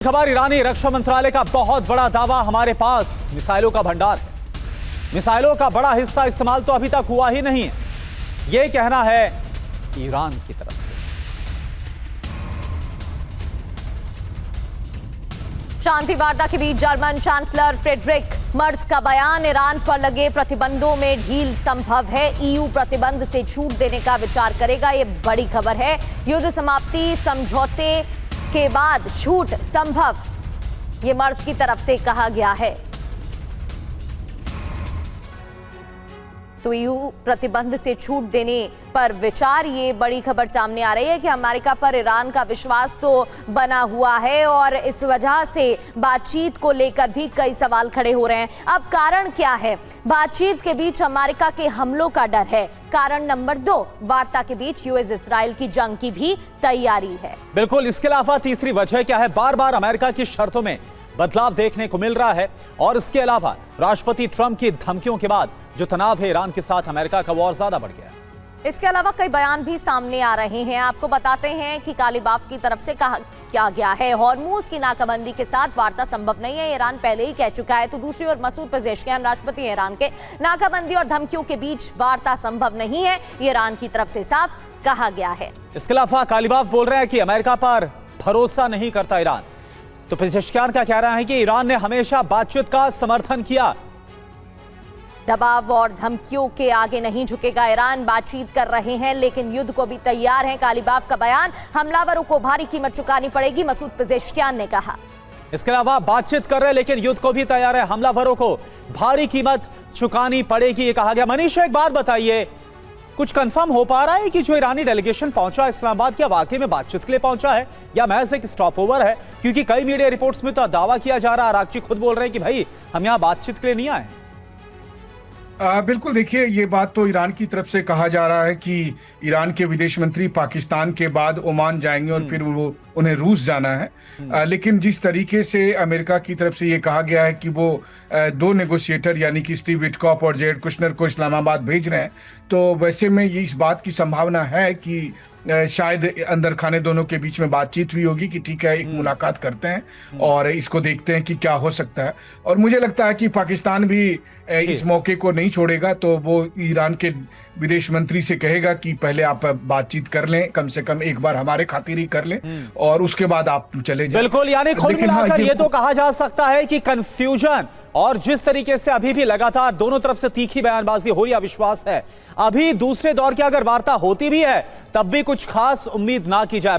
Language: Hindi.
खबर ईरानी रक्षा मंत्रालय का बहुत बड़ा दावा, हमारे पास मिसाइलों का भंडार है। मिसाइलों का बड़ा हिस्सा इस्तेमाल तो अभी तक हुआ ही नहीं है, यह कहना है ईरान की तरफ से। शांति वार्ता के बीच जर्मन चांसलर फ्रेडरिक मर्ज का बयान, ईरान पर लगे प्रतिबंधों में ढील संभव है, ईयू प्रतिबंध से छूट देने का विचार करेगा। ये बड़ी खबर है। युद्ध समाप्ति समझौते के बाद छूट संभव, ये मर्ज की तरफ से कहा गया है। तो ईयू प्रतिबंध से छूट देने पर विचार, ये बड़ी खबर सामने आ रही है कि अमेरिका पर ईरान का विश्वास तो बना हुआ है और इस वजह से बातचीत को लेकर भी कई सवाल खड़े हो रहे हैं। अब कारण क्या है? बातचीत के बीच अमेरिका के हमलों का डर है। कारण नंबर 2, वार्ता के बीच यूएस इजराइल की जंग की भी तैयारी है। बिल्कुल, इसके अलावा तीसरी वजह क्या है? बार बार अमेरिका की शर्तों में बदलाव देखने को मिल रहा है और इसके अलावा राष्ट्रपति ट्रंप की धमकियों के बाद जो तनाव है ईरान के साथ, अमेरिका का वो और ज्यादा बढ़ गया। इसके अलावा कई बयान भी सामने आ रहे हैं। आपको बताते हैं कि काली बाफ की तरफ से कहा क्या गया है, हॉर्मूज की नाकाबंदी के साथ वार्ता संभव नहीं है, ईरान पहले ही कह चुका है। तो दूसरी ओर मसूद पेजेश्कियान, राष्ट्रपति ईरान के, नाकाबंदी और धमकियों के बीच वार्ता संभव नहीं है, ईरान की तरफ से साफ कहा गया है। इसके अलावा कालीबाफ बोल रहे हैं कि अमेरिका पर भरोसा नहीं करता ईरान। तो पेजेश्कियान का कहना है कि ईरान ने हमेशा बातचीत का समर्थन किया, दबाव और धमकियों के आगे नहीं झुकेगा ईरान। बातचीत कर रहे हैं लेकिन युद्ध को भी तैयार है। कालीबाफ का बयान, हमलावरों को भारी कीमत चुकानी पड़ेगी, मसूद पेजेश्कियान ने कहा। इसके अलावा बातचीत कर रहे हैं लेकिन युद्ध को भी तैयार है, हमलावरों को भारी कीमत चुकानी पड़ेगी, ये कहा गया। मनीष, एक बात बताइए, कुछ कंफर्म हो पा रहा है कि जो ईरानी डेलीगेशन पहुंचा इस्लामाबाद, क्या वाकई में बातचीत के लिए पहुंचा है या महज एक स्टॉप ओवर है? क्योंकि कई मीडिया रिपोर्ट्स में तो दावा किया जा रहा है, आरागची खुद बोल रहे हैं कि भाई हम यहाँ बातचीत के लिए नहीं आए। बिल्कुल, देखिए, ये बात तो ईरान की तरफ से कहा जा रहा है कि ईरान के विदेश मंत्री पाकिस्तान के बाद ओमान जाएंगे और फिर वो उन्हें रूस जाना है। लेकिन जिस तरीके से अमेरिका की तरफ से ये कहा गया है कि वो 2 नेगोशिएटर यानी कि स्टीव विटकॉफ और जेरेड कुशनर को इस्लामाबाद भेज रहे हैं, तो वैसे में ये इस बात की संभावना है कि शायद अंदर खाने दोनों के बीच में बातचीत हुई होगी कि ठीक है, एक मुलाकात करते हैं और इसको देखते हैं कि क्या हो सकता है। और मुझे लगता है कि पाकिस्तान भी इस मौके को नहीं छोड़ेगा, तो वो ईरान के विदेश मंत्री से कहेगा कि पहले आप बातचीत कर लें, कम से कम एक बार हमारे खातिर ही कर लें और उसके बाद आप चले जाएं। बिल्कुल, यानी कुल मिलाकर ये तो कहा जा सकता है कि कंफ्यूजन और जिस तरीके से अभी भी लगातार दोनों तरफ से तीखी बयानबाजी हो रही है, विश्वास है अभी दूसरे दौर की अगर वार्ता होती भी है तब भी कुछ खास उम्मीद ना की जाए।